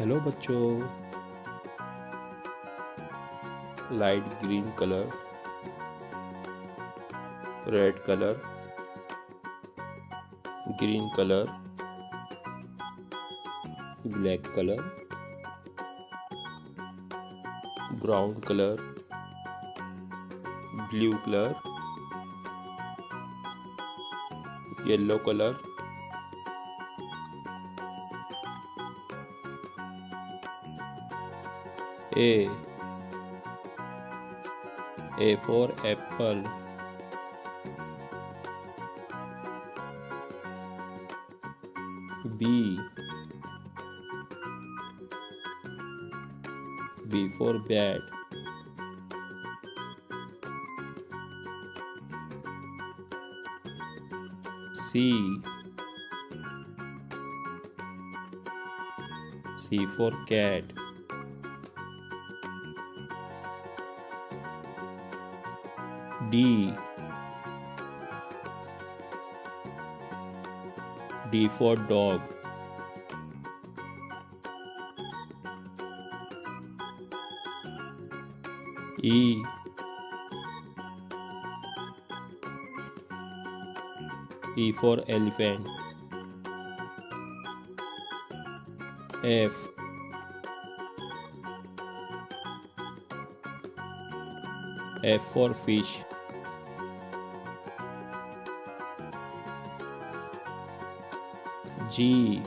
Hello बच्चों, light green colour, red colour, green colour, black colour, brown colour, blue colour, yellow colour, A for apple, B for bat, C for cat, D for dog, E for elephant, F for fish, G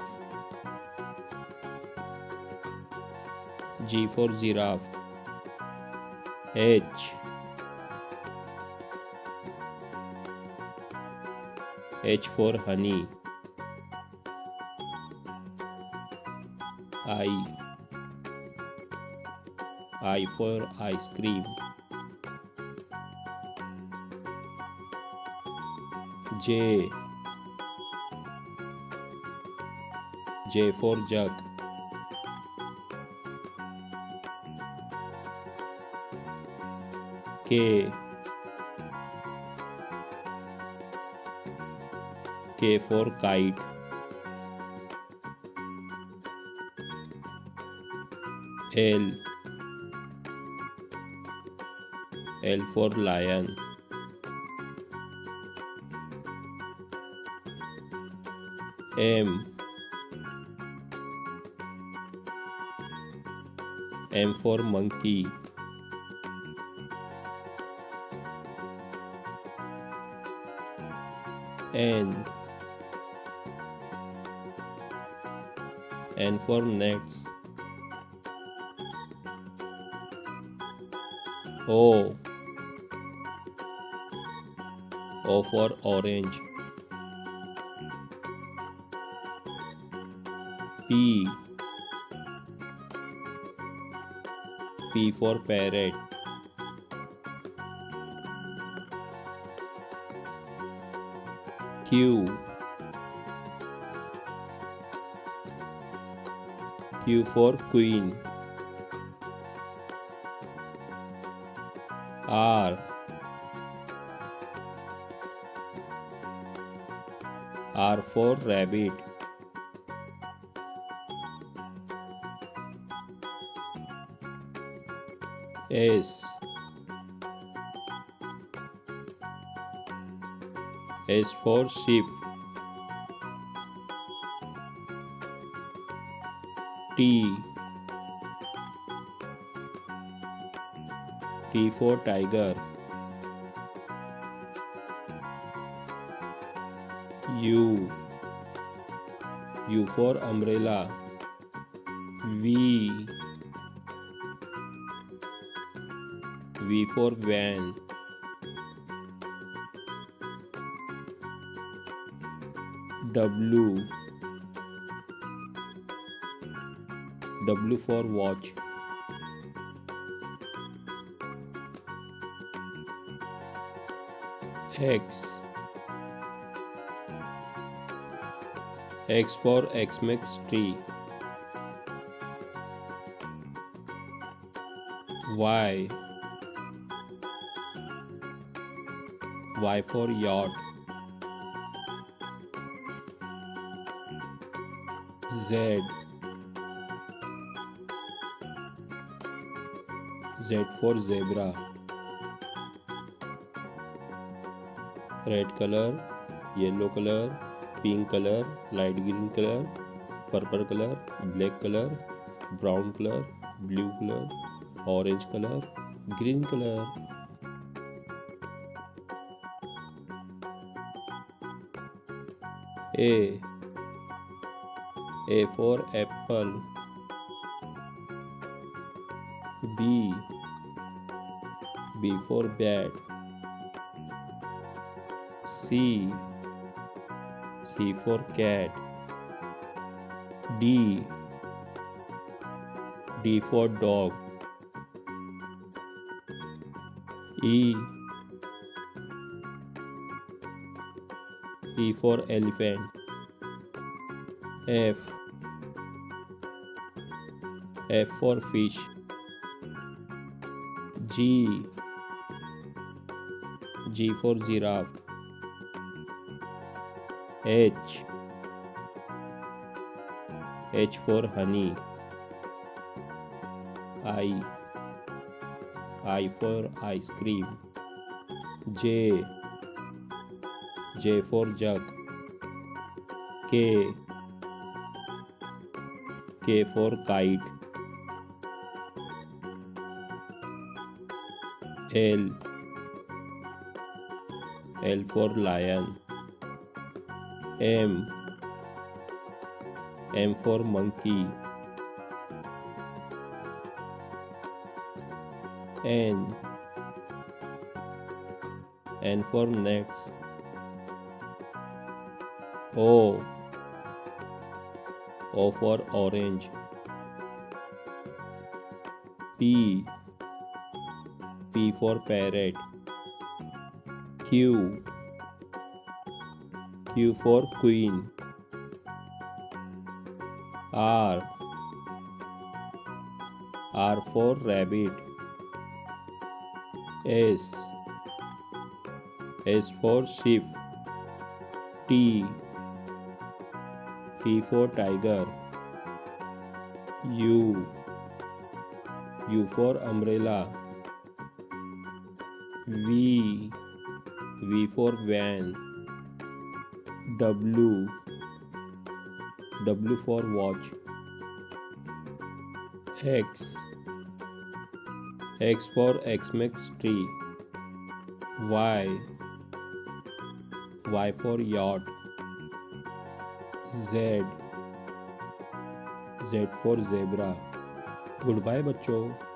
for giraffe, H for honey, I for ice cream, J for jug, K for kite, L for lion, M for monkey, N for nets, O for orange, P for parrot, Q for queen, R for rabbit, S for sheep, T for tiger, U for umbrella, V for van, W for watch, X for Xmas tree, Y for yacht, Z Z for zebra. Red color, yellow color, pink color, light green color, purple color, black color, brown color, blue color, orange color, green color. A. A for apple. B. B for bat. C. C for cat. D. D for dog. E. E for elephant. F. F for fish. G. G for giraffe. H. H for honey. I. I for ice cream. J. J for jug. K. K for kite. L. L for lion. M. M for monkey. N. N for nuts. O. O for orange. P. P for parrot. Q. Q for queen. R. R for rabbit. S. S for sheep. T. T for tiger. U. U for umbrella. V. V for van. W. W for watch. X. X for Xmas tree. Y. Y for yacht. Z. Z for zebra. Goodbye बच्चों.